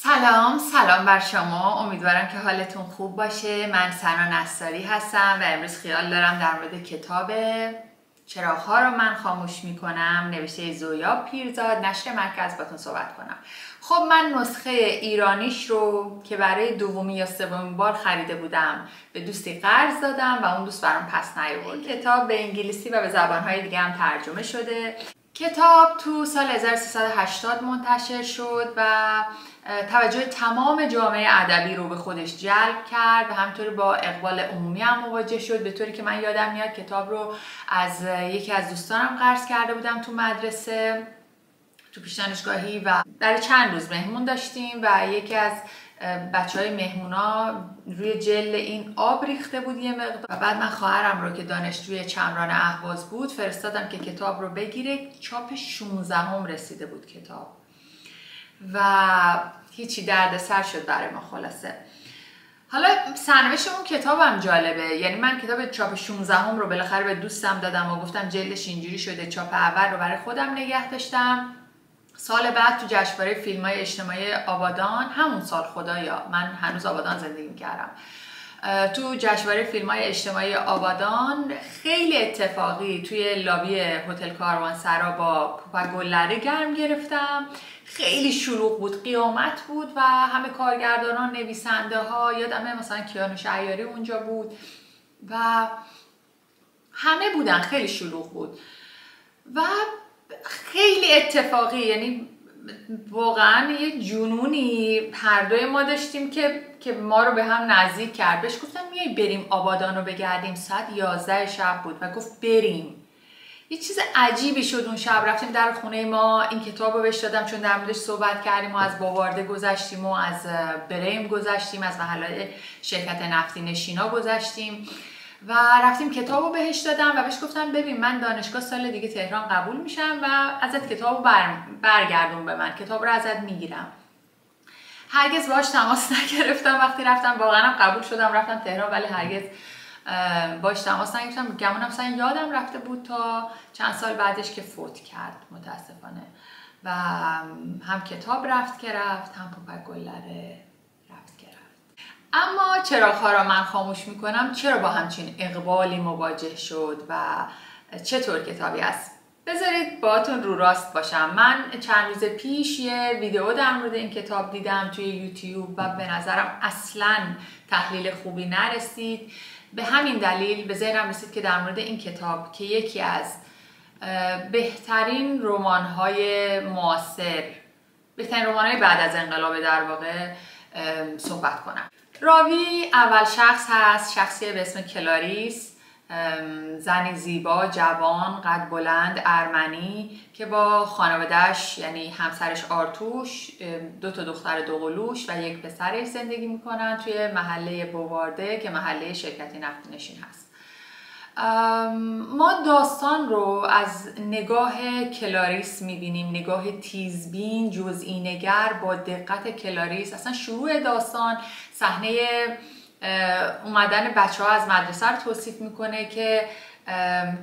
سلام بر شما. امیدوارم که حالتون خوب باشه. من سنا نصاری هستم و امروز خیال دارم در مورد کتاب چراغ‌ها رو من خاموش میکنم نوشته زویا پیرزاد نشر مرکز باتون صحبت کنم. خب من نسخه ایرانیش رو که برای دومی یا سومین بار خریده بودم به دوستی قرض دادم و اون دوست برام پس نیاورد. کتاب به انگلیسی و به زبان‌های دیگه هم ترجمه شده. کتاب تو سال 1380 منتشر شد و توجه تمام جامعه ادبی رو به خودش جلب کرد و همینطوری با اقبال عمومی هم مواجه شد، به طوری که من یادم میاد کتاب رو از یکی از دوستانم قرض کرده بودم تو مدرسه تو پیش دانشگاهی و در چند روز مهمون داشتیم و یکی از بچهای مهمونا روی جلد این آب ریخته بود یه مقدار و بعد من خواهرم رو که دانشجوی چمران اهواز بود فرستادم که کتاب رو بگیره. چاپ 16 رسیده بود کتاب و هیچی دردسر شد برای ما. خلاصه حالا سرنوشت اون کتابم جالبه، یعنی من کتاب چاپ 16 رو بالاخره به دوستم دادم و گفتم جلدش اینجوری شده، چاپ اول رو برای خودم نگه داشتم. سال بعد تو جشنواره فیلم‌های اجتماعی آبادان، همون سال خدایا من هنوز آبادان زندگی می‌کردم، تو جشنواره فیلم‌های اجتماعی آبادان خیلی اتفاقی توی لابی هتل کاروانسرا با پوپک گل‌لره گرم گرفتم. خیلی شلوغ بود، قیامت بود و همه کارگردانان، نویسنده ها، یادمه مثلا کیانوش عیاری اونجا بود و همه بودن، خیلی شلوغ بود و خیلی اتفاقی، یعنی واقعا یه جنونی هر دوی ما داشتیم که ما رو به هم نزدیک کرد. بهش گفتم میای بریم آبادان رو بگردیم، ساعت 11 شب بود و گفت بریم. یه چیز عجیبی شد اون شب. رفتیم در خونه ما، این کتاب رو بهش دادم چون در موردش صحبت کردیم و از باوارده گذشتیم و از بریم گذشتیم، از محله شرکت نفتی نشینا گذشتیم و رفتیم کتاب رو بهش دادم و بهش گفتم ببین من دانشگاه سال دیگه تهران قبول میشم و ازت کتاب رو برگردون به من، کتاب رو ازت میگیرم. هرگز باهاش تماس نگرفتم. وقتی رفتم واقعا قبول شدم رفتم تهران، ولی هرگز باهاش تماس نگرفتم. گمونم مثلا یادم رفته بود تا چند سال بعدش که فوت کرد متاسفانه و هم کتاب رفت که رفت، هم پوپک گل‌لره رفت که رفت. اما چراغ‌ها را من خاموش میکنم چرا با همچین اقبالی مواجه شد و چطور کتابی است؟ بذارید باهاتون رو راست باشم. من چند روز پیش یه ویدیو در مورد این کتاب دیدم توی یوتیوب و به نظرم اصلاً تحلیل خوبی نرسید. به همین دلیل به ذهنم رسید که در مورد این کتاب که یکی از بهترین رمان‌های معاصر، بهترین رمان‌های بعد از انقلاب در واقع صحبت کنم. راوی اول شخص هست، شخصی به اسم کلاریس، زنی زیبا، جوان، قد بلند، ارمنی که با خانواده‌اش یعنی همسرش آرتوش، 2 دختر دوقلوش و یک پسرش زندگی میکنن توی محله بوارده که محله شرکت نفتی نشین هست. ما داستان رو از نگاه کلاریس میبینیم، نگاه تیزبین، جزئی نگر، با دقت کلاریس. اصلا شروع داستان صحنه اومدن بچه ها از مدرسه رو توصیف میکنه که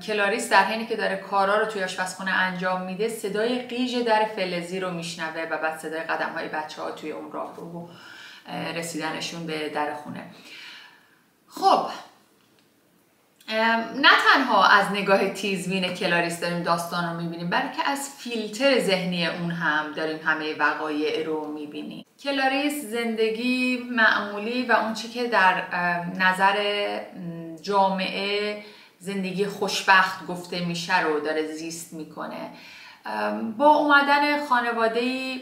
کلاریس در حینی که داره کارا رو توی آشپزخونه انجام میده صدای قیژ در فلزی رو میشنوه و بعد صدای قدم های بچه ها توی اون راه رو رسیدنشون به در خونه. خب نه تنها از نگاه تیزبین کلاریس داریم داستان رو میبینیم، بلکه از فیلتر ذهنی اون هم داریم همه وقایع رو میبینیم. کلاریس زندگی معمولی و اون چی که در نظر جامعه زندگی خوشبخت گفته میشه رو داره زیست میکنه. با اومدن خانواده‌ای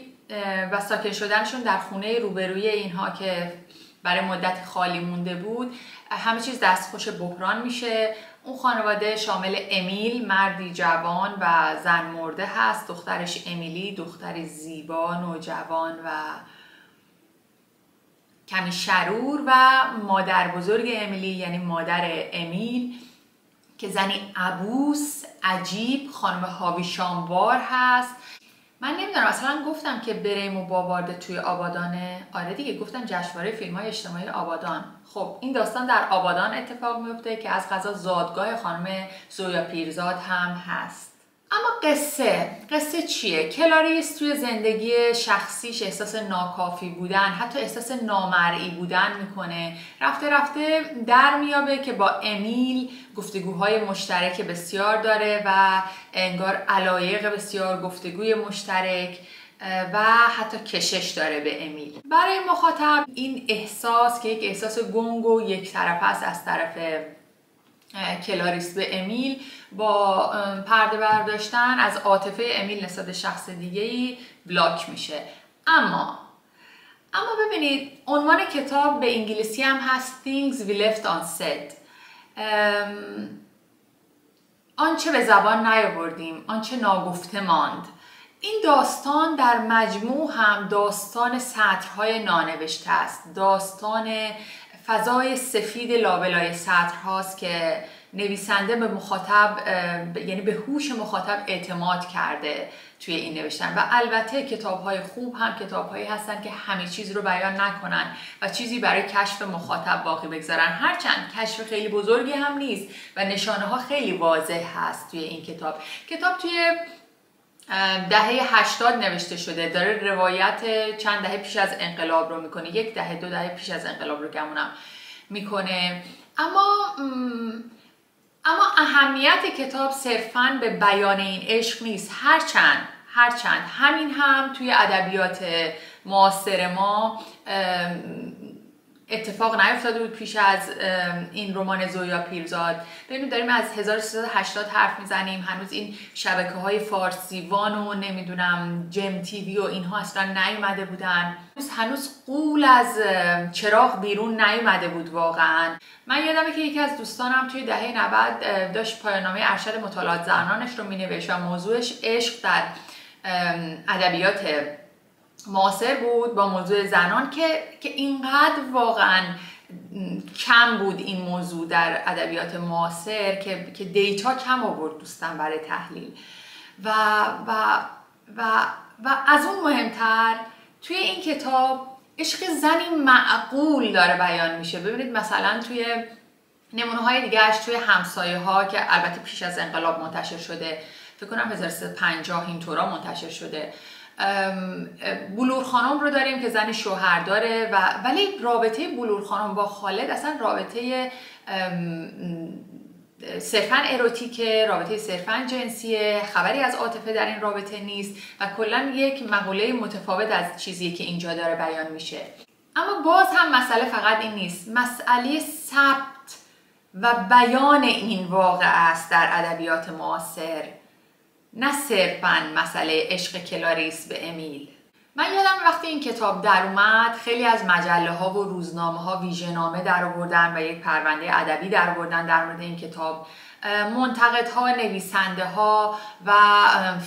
و ساکن شدنشون در خونه روبروی اینها که برای مدت خالی مونده بود، همه چیز دستخوش بحران میشه. اون خانواده شامل امیل، مردی جوان و زن مرده هست، دخترش امیلی، دختری زیبا، نوجوان و کمی شرور، و مادر بزرگ امیلی یعنی مادر امیل که زنی عبوس، عجیب، خانم هاویشانوار هست. من نمیدونم اصلا گفتم که بریم و باوارده توی آبادانه؟ آره دیگه گفتم جشنواره فیلم‌های اجتماعی آبادان. خب این داستان در آبادان اتفاق میفته که از قضا زادگاه خانم زویا پیرزاد هم هست. اما قصه چیه؟ کلاریس توی زندگی شخصیش احساس ناکافی بودن، حتی احساس نامرئی بودن میکنه. رفته رفته در میابه که با امیل گفتگوهای مشترک بسیار داره و انگار علایق بسیار، گفتگوی مشترک و حتی کشش داره به امیل. برای مخاطب این احساس که یک احساس گنگ و یک طرفه است از طرف کلاریس به امیل، با پرده برداشتن از عاطفه امیل نسبت به شخص دیگه‌ای بلاک میشه. اما ببینید عنوان کتاب به انگلیسی هم هست Things We Left Unsaid. آنچه به زبان نیاوردیم، آنچه ناگفته ماند. این داستان در مجموع هم داستان سطرهای نانوشته است، داستان فضای سفید لابلای سطرهاست که نویسنده به مخاطب، یعنی به هوش مخاطب اعتماد کرده توی این نوشتن. و البته کتاب‌های خوب هم کتاب‌هایی هستن که همه چیز رو بیان نکنن و چیزی برای کشف مخاطب باقی بگذارن، هرچند کشف خیلی بزرگی هم نیست و نشانه‌ها خیلی واضح هست توی این کتاب. توی دهه 80 نوشته شده، داره روایت چند دهه پیش از انقلاب رو میکنه، 1 دهه 2 دهه پیش از انقلاب رو گمونم میکنه. اما اهمیت کتاب صرفاً به بیان این عشق نیست، هرچند همین هم توی ادبیات معاصر ما اتفاق نیفتاده بود پیش از این رمان زویا پیرزاد. ببینید داریم از 1380 حرف میزنیم، هنوز این شبکه‌های فارسیوان و نمیدونم جم تیوی و اینها اصلا نیومده بودن، هنوز غول از چراغ بیرون نیومده بود واقعا. من یادمه که یکی از دوستانم توی دهه 90 داشت پایان‌نامه ارشد مطالعات زنانش رو مینوشت و موضوعش عشق در ادبیات معاصر بود با موضوع زنان، که اینقدر واقعا کم بود این موضوع در ادبیات معاصر که دیتا کم آورد دوستان برای تحلیل. و از اون مهمتر توی این کتاب عشق زنی معقول داره بیان میشه. ببینید مثلا توی نمونه های دیگهش توی همسایه ها که البته پیش از انقلاب منتشر شده، فکر کنم 1350 اینطورا منتشر شده، بلور خانم رو داریم که زن شوهر داره ولی رابطه بلور خانم با خالد اصلا رابطه صرفاً اروتیکه، رابطه صرفاً جنسیه، خبری از عاطفه در این رابطه نیست و کلاً یک مقوله متفاوت از چیزی که اینجا داره بیان میشه. اما باز هم مسئله فقط این نیست، مسئله ثبت و بیان این واقعه است در ادبیات معاصر، نه صرفاً مسئله عشق کلاریس به امیل. من یادم وقتی این کتاب در اومد خیلی از مجله ها و روزنامه ها ویژه‌نامه در آوردن و یک پرونده ادبی در آوردن در مورد این کتاب. منتقدها، نویسنده ها و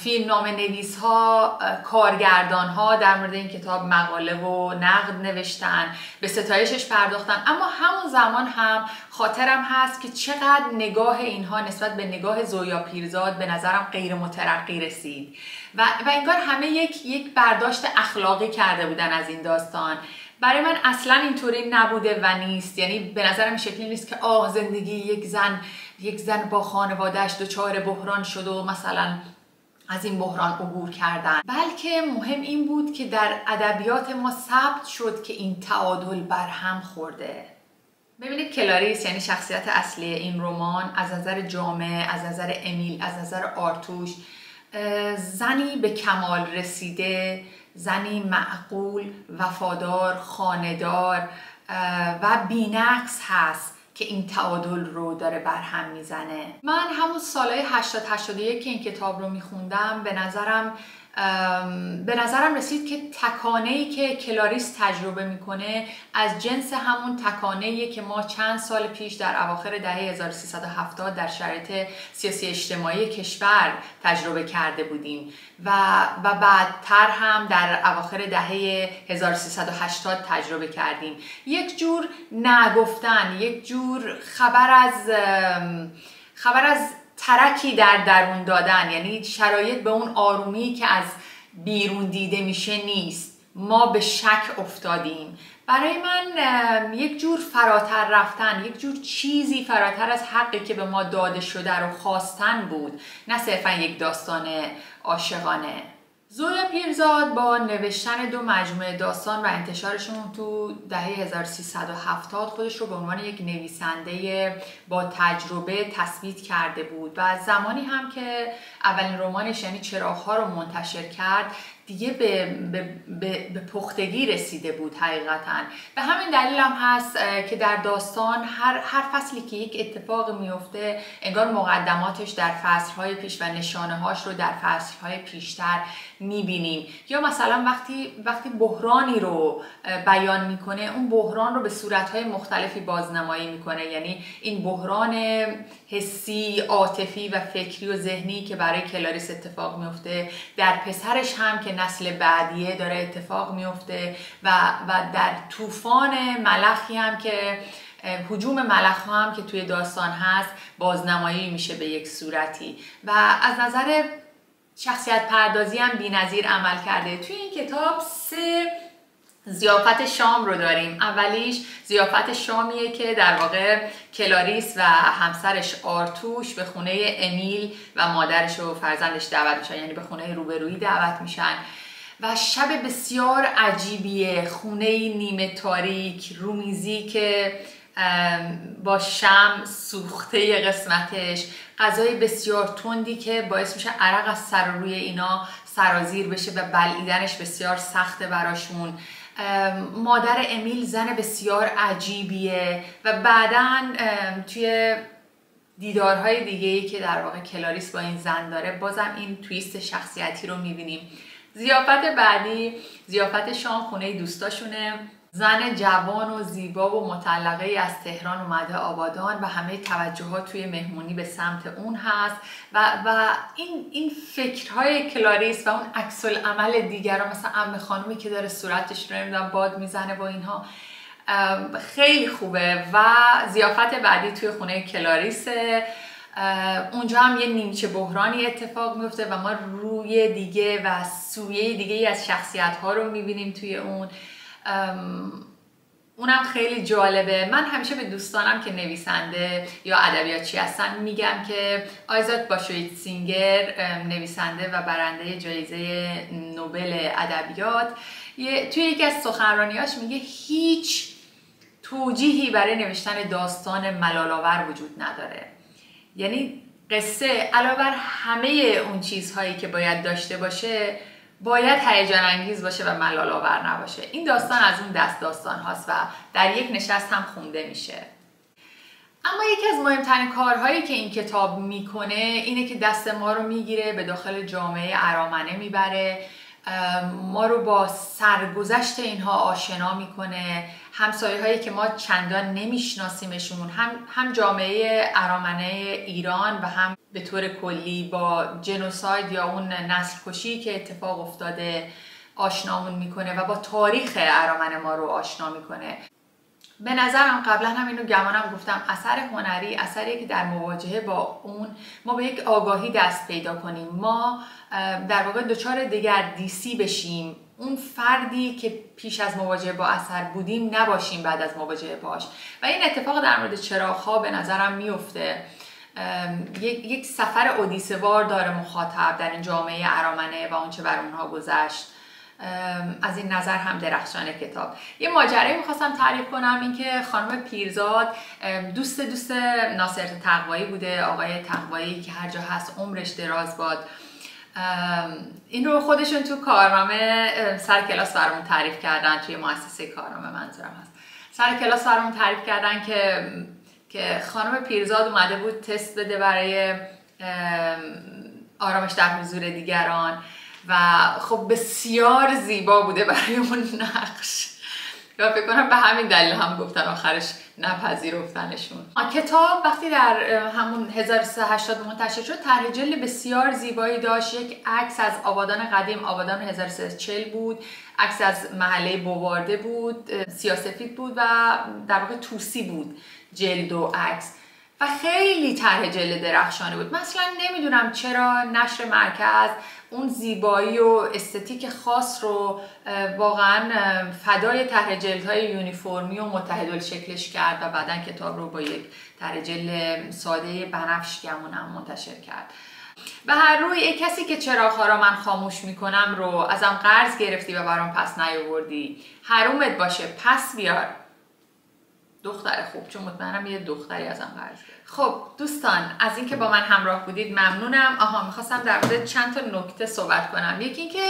فیلمنامه نویس ها، کارگردان ها در مورد این کتاب مقاله و نقد نوشتن، به ستایشش پرداختن. اما همون زمان هم خاطرم هست که چقدر نگاه اینها نسبت به نگاه زویا پیرزاد به نظرم غیر مترقی رسید و انگار همه یک برداشت اخلاقی کرده بودن از این داستان. برای من اصلا اینطوری نبوده و نیست، یعنی به نظرم این شکلی نیست که زندگی یک زن با خانوادهش دچار بحران شد و مثلا از این بحران عبور کردن، بلکه مهم این بود که در ادبیات ما ثبت شد که این تعادل برهم خورده. ببینید کلاریس یعنی شخصیت اصلی این رمان از نظر جامعه، از نظر امیل، از نظر آرتوش، زنی به کمال رسیده، زنی معقول، وفادار، خانه‌دار و بی‌نقص هست که این تعادل رو داره برهم میزنه. من همون سالهای 80-81 که این کتاب رو میخوندم به نظرم رسید که تکانه‌ای که کلاریس تجربه میکنه از جنس همون تکانه‌ایه که ما چند سال پیش در اواخر دهه 1370 در شرایط سیاسی اجتماعی کشور تجربه کرده بودیم و بعدتر هم در اواخر دهه 1380 تجربه کردیم. یک جور نگفتن، یک جور خبر از ترکی در درون دادن، یعنی شرایط به اون آرومی که از بیرون دیده میشه نیست. ما به شک افتادیم. برای من یک جور فراتر رفتن، یک جور چیزی فراتر از حقی که به ما داده شده رو خواستن بود، نه صرفا یک داستان عاشقانه. زویا پیرزاد با نوشتن 2 مجموعه داستان و انتشارشون تو دهه 1370 خودش رو به عنوان یک نویسنده با تجربه تثبیت کرده بود و زمانی هم که اولین رمانش یعنی چراغ‌ها رو منتشر کرد دیگه به پختگی رسیده بود حقیقتاً. به همین دلیل هم هست که در داستان هر فصلی که یک اتفاق میفته انگار مقدماتش در فصلهای پیش و نشانه‌هاش رو در فصلهای پیشتر میبینیم. یا مثلا وقتی بحرانی رو بیان میکنه، اون بحران رو به صورتهای مختلفی بازنمایی میکنه. یعنی این بحران حسی، عاطفی و فکری و ذهنی که برای کلاریس اتفاق میفته، در پسرش هم که نسل بعدیه داره اتفاق میفته و در طوفان ملخی هم که هجوم ملخ ها هم که توی داستان هست بازنمایی میشه به یک صورتی. و از نظر شخصیت پردازی هم بی‌نظیر عمل کرده. توی این کتاب 3 ضیافت شام رو داریم. اولیش ضیافت شامیه که در واقع کلاریس و همسرش آرتوش به خونه امیل و مادرش و فرزندش دعوت میشن، یعنی به خونه روبرویی دعوت میشن و شب بسیار عجیبیه، خونه نیمه تاریک، رومیزی که با شمع سوخته قسمتش، غذای بسیار تندی که باعث میشه عرق از سر و روی اینا سرازیر بشه و بلعیدنش بسیار سخته براشون. مادر امیل زن بسیار عجیبیه و بعداً توی دیدارهای دیگه‌ای که در واقع کلاریس با این زن داره بازم این تویست شخصیتی رو میبینیم. ضیافت بعدی ضیافت شام خونه دوستاشونه. زن جوان و زیبا و مطلقه ای از تهران اومده آبادان و همه توجهات توی مهمونی به سمت اون هست و این فکرهای کلاریس و اون عکس العمل دیگران، مثلا عمه خانومی که داره صورتش رو نمیدونم باد میزنه با اینها، خیلی خوبه. و ضیافت بعدی توی خونه کلاریسه. اونجا هم یه نیمچه بحرانی اتفاق میفته و ما روی دیگه و سویه دیگه از شخصیت ها رو میبینیم توی اونم خیلی جالبه. من همیشه به دوستانم که نویسنده یا ادبیاتچی هستن میگم که آیزاک باشویتزینگر، نویسنده و برنده جایزه نوبل ادبیات، توی یکی از سخنرانیاش میگه هیچ توجیهی برای نوشتن داستان ملال‌آور وجود نداره. یعنی قصه علاوه بر همه اون چیزهایی که باید داشته باشه باید هیجان انگیز باشه و ملال آور نباشه. این داستان از اون دست داستان هاست و در یک نشست هم خونده میشه. اما یکی از مهمترین کارهایی که این کتاب میکنه اینه که دست ما رو میگیره، به داخل جامعه ارامنه میبره، ما رو با سرگذشت اینها آشنا میکنه، همسایه هایی که ما چندان نمیشناسیمشون، هم جامعه ارامنه ایران و هم به طور کلی با جنوساید یا اون نسل کشی که اتفاق افتاده آشنامون میکنه و با تاریخ ارامنه ما رو آشنا میکنه. به نظرم قبلا هم اینو گمانم گفتم، اثر هنری اثریه که در مواجهه با اون ما به یک آگاهی دست پیدا کنیم، ما در واقع دچار دگردیسی بشیم، اون فردی که پیش از مواجهه با اثر بودیم نباشیم بعد از مواجهه باش. و این اتفاق در مورد چراغ‌ها به نظرم میفته. یک سفر اودیسه‌وار داره مخاطب در این جامعه ارامنه و اونچه بر اونها گذشت. از این نظر هم درخشان کتاب. یه ماجرایی میخواستم تعریف کنم، این که خانم پیرزاد دوست ناصر تقوایی بوده، آقای تقوایی که هر جا هست عمرش دراز باد. این رو خودشون تو کارنامه سر کلاس برامون تعریف کردن، توی مؤسسه کارنامه منظورم هست، سر کلاس برامون تعریف کردن که خانم پیرزاد اومده بود تست بده برای آرامش در حضور دیگران و خب بسیار زیبا بوده برای اون نقش و فکر کنم به همین دلیل هم گفتن آخرش نپذیرفتنشون. کتاب وقتی در همون 1380 منتشر شد طرح جلد بسیار زیبایی داشت. یک عکس از آبادان قدیم، آبادان 1340 بود، عکس از محله بوارده بود، سیاه‌سفید بود و در واقع توسی بود جلد و عکس و خیلی طرح جلد درخشانه بود. مثلا نمیدونم چرا نشر مرکز اون زیبایی و استتیک خاص رو واقعا فدای طرح جلدهای یونیفرمی و متحدالشکلش کرد و بعداً کتاب رو با یک طرح جلد ساده بنفش گمونم منتشر کرد. به هر روی کسی که چراغ‌ها را من خاموش میکنم رو ازم قرض گرفتی و برام پس نیاوردی، حرومت باشه پس بیار. دختر خوب، چون مطمئنم یه دختری ازم قرض گرفت. خب دوستان، از اینکه با من همراه بودید ممنونم. میخواستم در مورد چند تا نکته صحبت کنم. یکی اینکه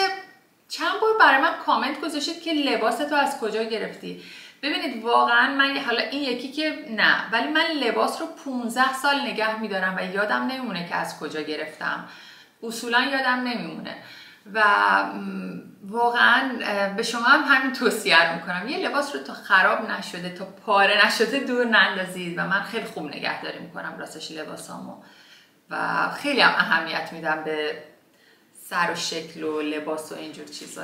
چند بار برای من کامنت گذاشتید که لباس تو از کجا گرفتی. ببینید واقعا من حالا این یکی که نه، ولی من لباس رو 15 سال نگه میدارم و یادم نمیمونه که از کجا گرفتم. اصولا یادم نمیمونه و واقعا به شما هم همین توصیه میکنم، یه لباس رو تا خراب نشده، تا پاره نشده دور نندازید. و من خیلی خوب نگهداری میکنم راستش لباسامو و خیلی هم اهمیت میدم به سر و شکل و لباس و اینجور چیزا.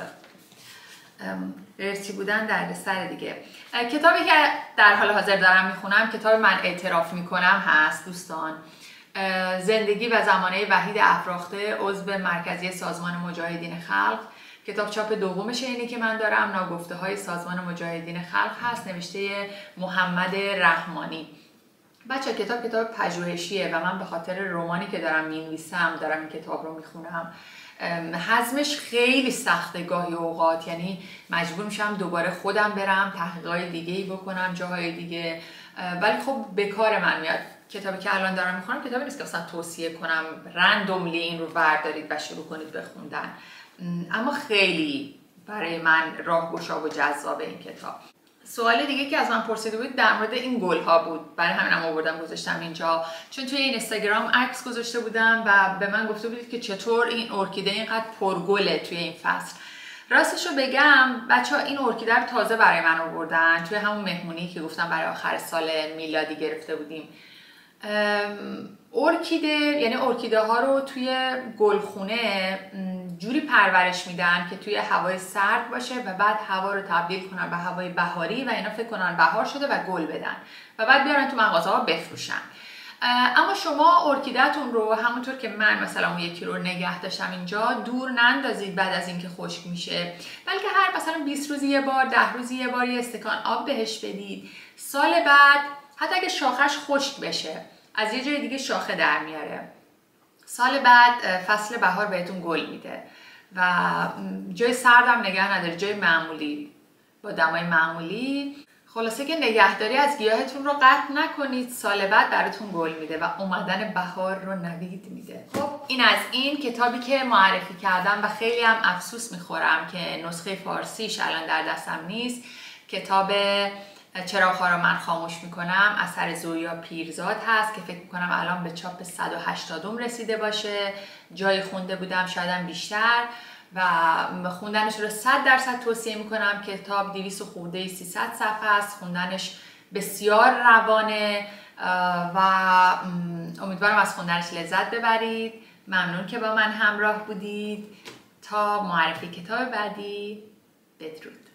ارتی بودن در سر دیگه. کتابی که در حال حاضر دارم میخونم کتاب من اعتراف میکنم هست دوستان. زندگی و زمانه وحید افراخته، عضو مرکزی سازمان مجاهدین خلق. کتاب چاپ دومشه اینی که من دارم، ناگفته های سازمان مجاهدین خلق هست، نوشته محمد رحمانی. بچه کتاب پژوهشیه و من به خاطر رمانی که دارم مینویسم دارم این کتاب رو میخونم. هضمش خیلی سخته گاهی اوقات، یعنی مجبور میشم دوباره خودم برم تحقیقات دیگه‌ای بکنم جاهای دیگه، ولی خب به کار من میاد. کتابی که الان دارم میخونم کتابی نیست که مثلا توصیه کنم رندوملی این رو بردارید و شروع کنید بخوندن، اما خیلی برای من راهگشا و جذاب این کتاب. سوال دیگه که از من پرسیده بود در مورد این گل‌ها بود، برای همینم آوردم گذاشتم اینجا، چون توی این اینستاگرام عکس گذاشته بودم و به من گفته بودید که چطور این ارکیده اینقدر پرگله توی این فصل. راستش رو بگم بچه‌ها این ارکیده رو تازه برای من آوردن توی همون مهمونی که گفتم برای آخر سال میلادی گرفته بودیم. ارکیده یعنی ارکیده ها رو توی گلخونه جوری پرورش میدن که توی هوای سرد باشه و بعد هوا رو تبدیل کنن به هوای بهاری و اینا فکر کنن بهار شده و گل بدن و بعد بیارن تو مغازه ها بفروشن. اما شما ارکیده‌تون رو همونطور که من مثلا اون یکی رو نگه داشتم اینجا دور نندازید بعد از اینکه خشک میشه، بلکه هر مثلا 20 روزی یه بار 10 روزی یه بار یه استکان آب بهش بدید. سال بعد حتی اگه شاخش خشک بشه از یه جای دیگه شاخه در میاره، سال بعد فصل بهار بهتون گل میده و جای سردم نگه نداره، جای معمولی با دمای معمولی. خلاصه که نگهداری از گیاهتون رو قطع نکنید، سال بعد براتون گل میده و اومدن بهار رو نوید میده. خب این از این کتابی که معرفی کردم و خیلی هم افسوس میخورم که نسخه فارسیش الان در دستم نیست. کتاب چراغ‌ها را من خاموش میکنم اثر زویا پیرزاد هست که فکر میکنم الان به چاپ 180 رسیده باشه. جایی خونده بودم شایدم بیشتر و خوندنش رو 100% توصیه میکنم. کتاب 200 خورده 300 صفحه است، خوندنش بسیار روانه و امیدوارم از خوندنش لذت ببرید. ممنون که با من همراه بودید. تا معرفی کتاب بعدی، بدرود.